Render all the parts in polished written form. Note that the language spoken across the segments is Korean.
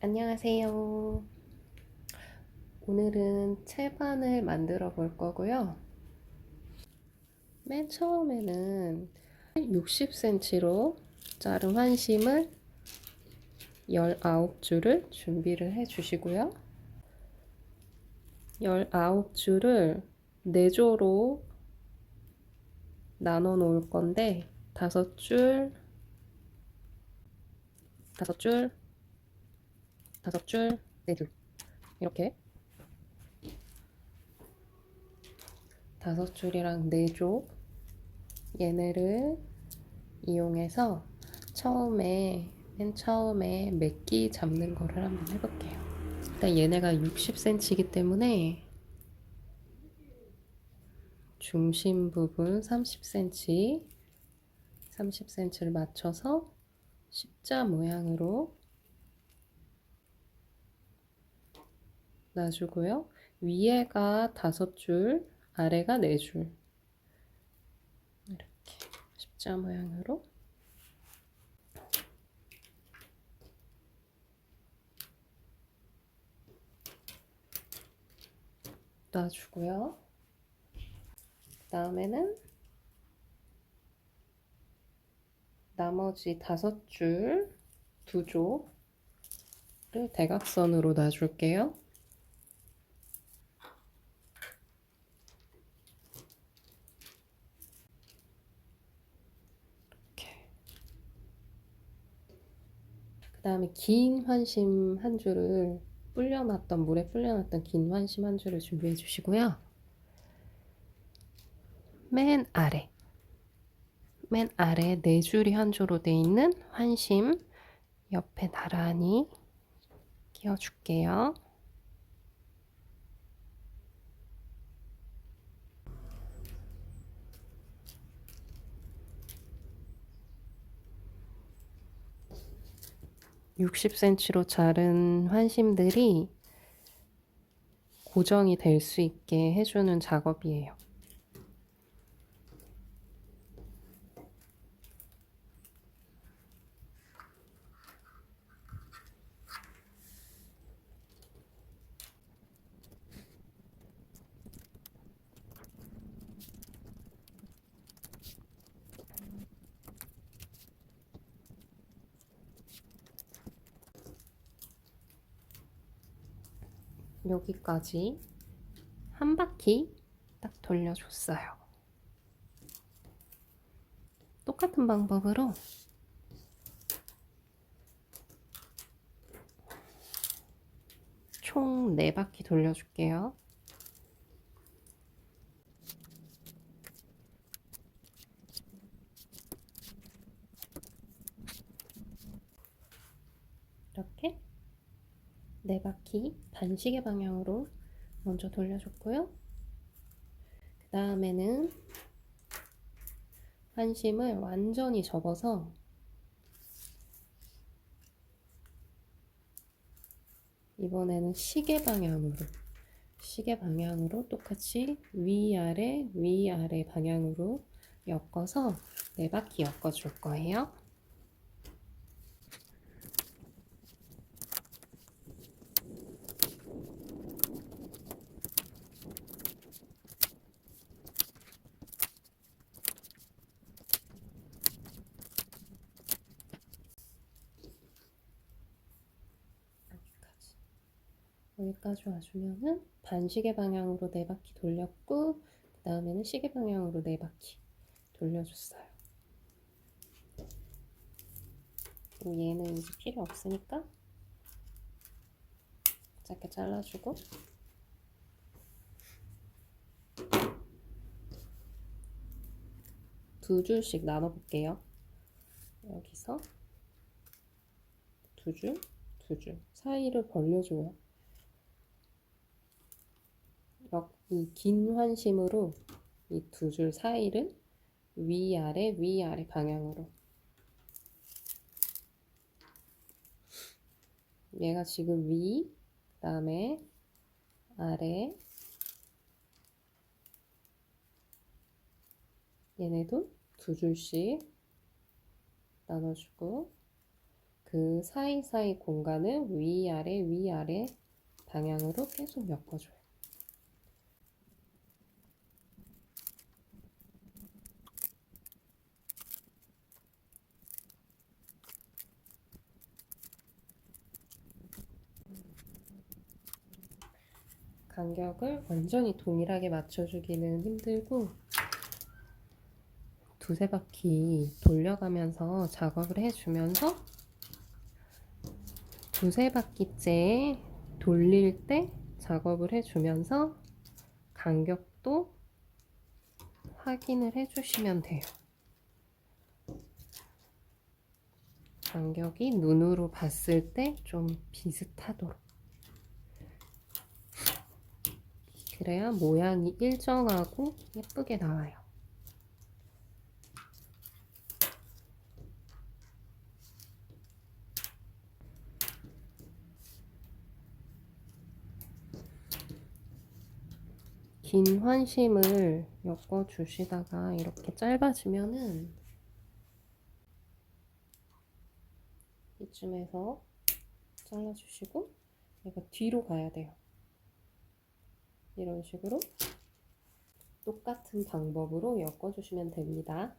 안녕하세요. 오늘은 채반을 만들어 볼 거고요. 맨 처음에는 60cm로 자른 환심을 19줄을 준비를 해 주시고요. 19줄을 4조로 나눠 놓을 건데 5줄, 5줄, 5줄, 4줄 이렇게 5줄이랑 4조 얘네를 이용해서 맨 처음에 맥기 잡는 거를 한번 해볼게요. 일단 얘네가 60cm이기 때문에 중심 부분 30cm를 맞춰서 십자 모양으로 놔주고요. 위에가 5줄, 아래가 4줄 이렇게 십자 모양으로 놔주고요. 그 다음에는 나머지 5줄, 2조를 대각선으로 놔줄게요. 그 다음에 긴 환심 한 줄을 물에 불려놨던 긴 환심 한 줄을 준비해 주시고요. 맨 아래 4줄이 한 조로 되어 있는 환심 옆에 나란히 끼워줄게요. (60cm로) 자른 환심들이 고정이 될 수 있게 해주는 작업이에요. 여기까지 한 바퀴 딱 돌려줬어요. 똑같은 방법으로 총 4바퀴 돌려줄게요. 이렇게 4바퀴 반시계 방향으로 먼저 돌려줬고요. 그 다음에는 환심을 완전히 접어서 이번에는 시계 방향으로 똑같이 위아래 방향으로 엮어서 4바퀴 엮어줄 거예요. 여기까지 와주면은 반시계 방향으로 4바퀴 돌렸고 그 다음에는 시계 방향으로 4바퀴 돌려줬어요. 얘는 이제 필요 없으니까 짧게 잘라주고 두 줄씩 나눠 볼게요. 여기서 두 줄 사이를 벌려줘요. 이 긴 환심으로 이 2줄 사이를 위아래 방향으로 얘가 지금 위, 그 다음에 아래, 얘네도 두 줄씩 나눠주고 그 사이사이 공간을 위아래 위아래 방향으로 계속 엮어줘요. 간격을 완전히 동일하게 맞춰주기는 힘들고 두세 바퀴 돌려가면서 작업을 해주면서 두세 바퀴째 돌릴 때 작업을 해주면서 간격도 확인을 해주시면 돼요. 간격이 눈으로 봤을 때 좀 비슷하도록. 그래야 모양이 일정하고 예쁘게 나와요. 긴 환심을 엮어 주시다가 이렇게 짧아지면은 이쯤에서 잘라주시고 얘가 뒤로 가야 돼요. 이런 식으로 똑같은 방법으로 엮어 주시면 됩니다.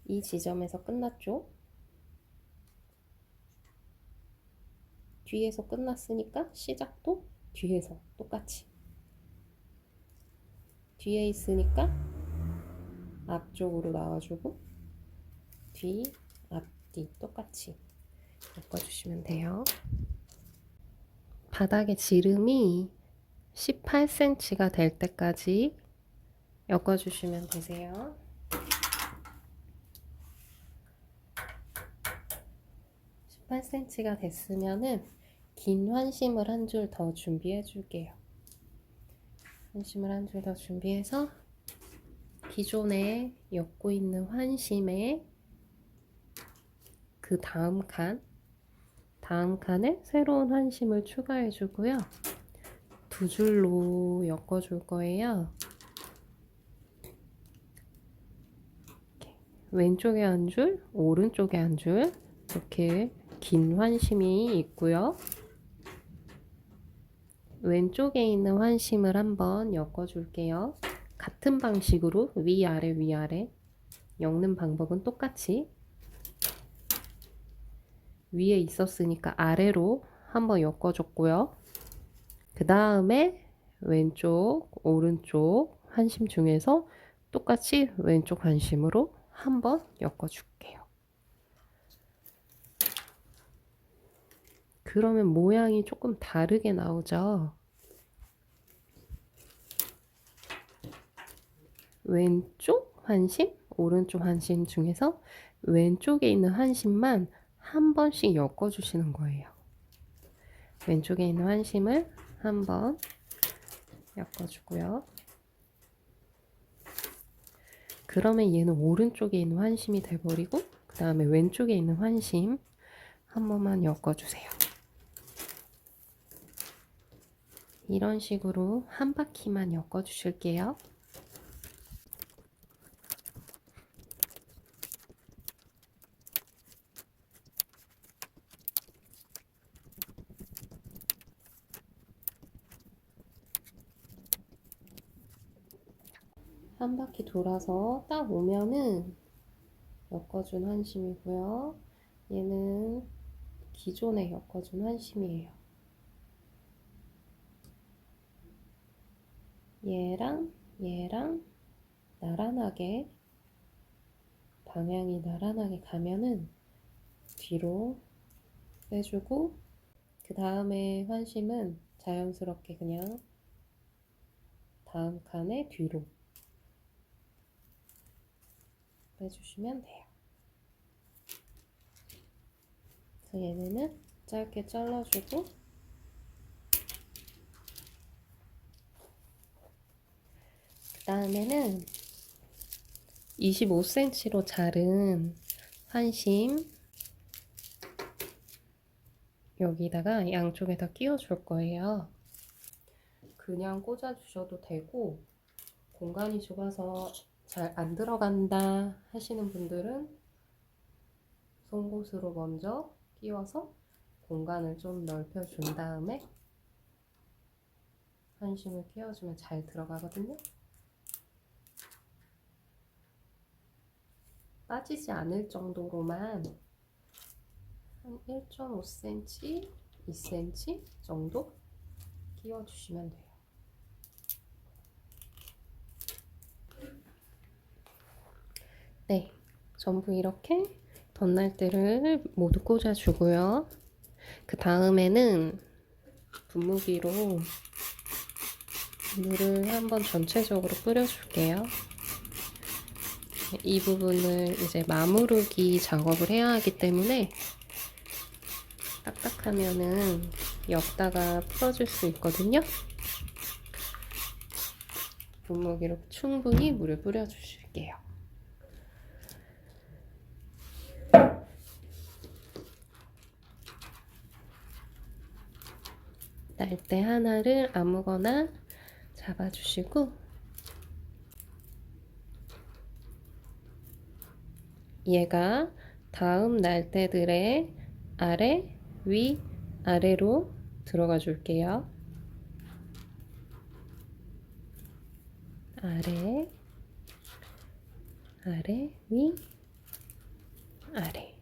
이 지점에서 끝났죠? 뒤에서 끝났으니까 시작도 뒤에서 똑같이, 뒤에 있으니까 앞쪽으로 나와주고 뒤, 앞뒤 똑같이 엮어주시면 돼요. 바닥에 지름이 18cm가 될 때까지 엮어주시면 되세요. 18cm가 됐으면은 긴 환심을 한 줄 더 준비해 줄게요. 환심을 한 줄 더 준비해서 기존에 엮고 있는 환심에 그 다음 칸에 새로운 환심을 추가해 주고요. 두 줄로 엮어 줄 거예요. 왼쪽에 한 줄, 오른쪽에 한 줄, 이렇게 긴 환심이 있고요. 왼쪽에 있는 환심을 한번 엮어 줄게요. 같은 방식으로 위아래 위아래 엮는 방법은 똑같이 위에 있었으니까 아래로 한번 엮어줬고요. 그 다음에 왼쪽, 오른쪽 환심 중에서 똑같이 왼쪽 환심으로 한번 엮어줄게요. 그러면 모양이 조금 다르게 나오죠. 왼쪽 환심, 오른쪽 환심 중에서 왼쪽에 있는 환심만 한 번씩 엮어주시는 거예요. 왼쪽에 있는 환심을 한번 엮어주고요. 그러면 얘는 오른쪽에 있는 환심이 돼버리고 그 다음에 왼쪽에 있는 환심 한 번만 엮어주세요. 이런 식으로 한 바퀴만 엮어주실게요. 한 바퀴 돌아서 딱 오면은 엮어준 환심이고요. 얘는 기존에 엮어준 환심이에요. 얘랑 나란하게 방향이 나란하게 가면은 뒤로 빼주고 그 다음에 환심은 자연스럽게 그냥 다음 칸에 뒤로 빼주시면 돼요. 그래서 얘네는 짧게 잘라주고 그 다음에는 25cm로 자른 환심 여기다가 양쪽에다 끼워줄 거예요. 그냥 꽂아주셔도 되고, 공간이 좁아서 잘 안 들어간다 하시는 분들은 송곳으로 먼저 끼워서 공간을 좀 넓혀준 다음에 한심을 끼워주면 잘 들어가거든요. 빠지지 않을 정도로만 한 1.5cm, 2cm 정도 끼워주시면 돼요. 네, 전부 이렇게 덧날대를 모두 꽂아주고요. 그 다음에는 분무기로 물을 한번 전체적으로 뿌려줄게요. 이 부분을 이제 마무르기 작업을 해야 하기 때문에 딱딱하면은 엮다가 풀어질 수 있거든요. 분무기로 충분히 물을 뿌려주실게요. 날대 하나를 아무거나 잡아주시고 얘가 다음 날대들의 아래, 위, 아래로 들어가 줄게요. 아래, 아래, 위, 아래.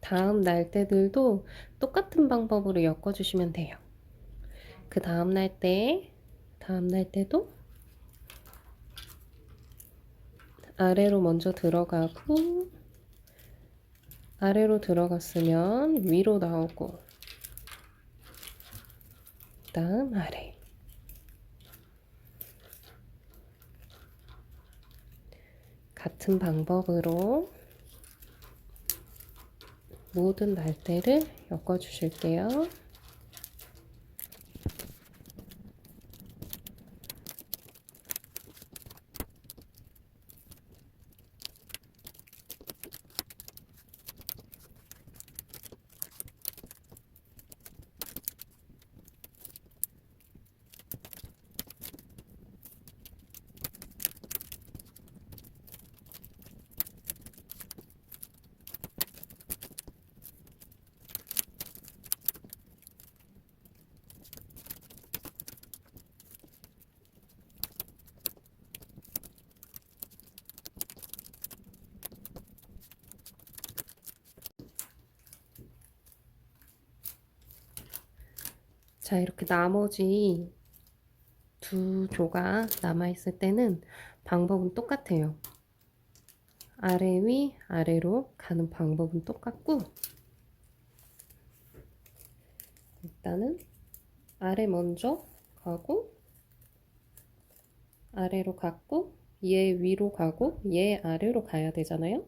다음 날대들도 똑같은 방법으로 엮어주시면 돼요. 그 다음 날대도 아래로 먼저 들어가고, 아래로 들어갔으면 위로 나오고, 그 다음 아래. 같은 방법으로 모든 날대를 엮어주실게요. 자, 이렇게 나머지 두 조각 남아있을 때는 방법은 똑같아요. 아래 위 아래로 가는 방법은 똑같고, 일단은 아래 먼저 가고, 아래로 갔고, 얘 위로 가고, 얘 아래로 가야 되잖아요.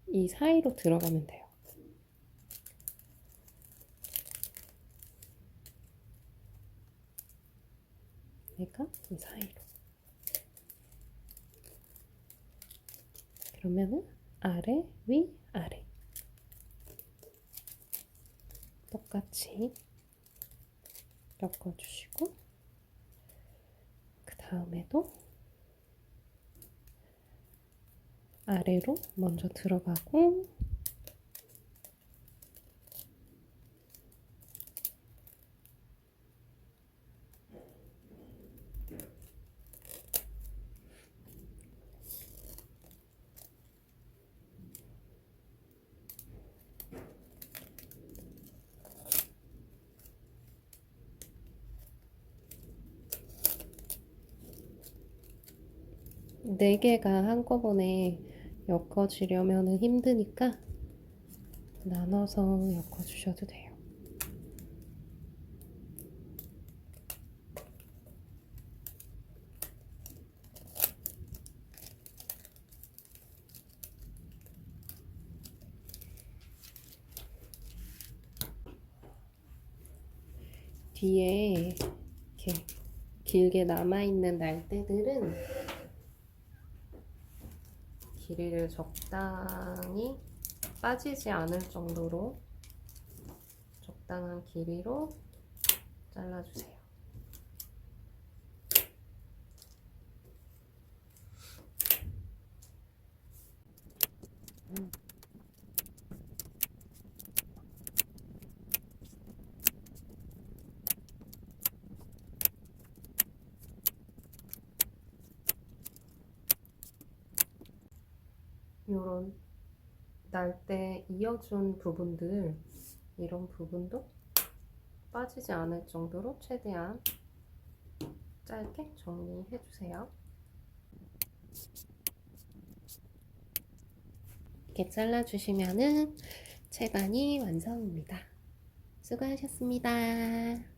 이 사이로 들어가면 돼요. 그러니까 이 사이로. 그러면은 아래, 위, 아래. 똑같이 엮어주시고, 그 다음에도 아래로 먼저 들어가고, 네 개가 한꺼번에 엮어지려면 힘드니까 나눠서 엮어주셔도 돼요. 뒤에 이렇게 길게 남아있는 날대들은 길이를 적당히 빠지지 않을 정도로 적당한 길이로 잘라주세요. 요런 날때 이어준 부분들, 이런 부분도 빠지지 않을 정도로 최대한 짧게 정리해 주세요. 이렇게 잘라주시면은 채반이 완성입니다. 수고하셨습니다.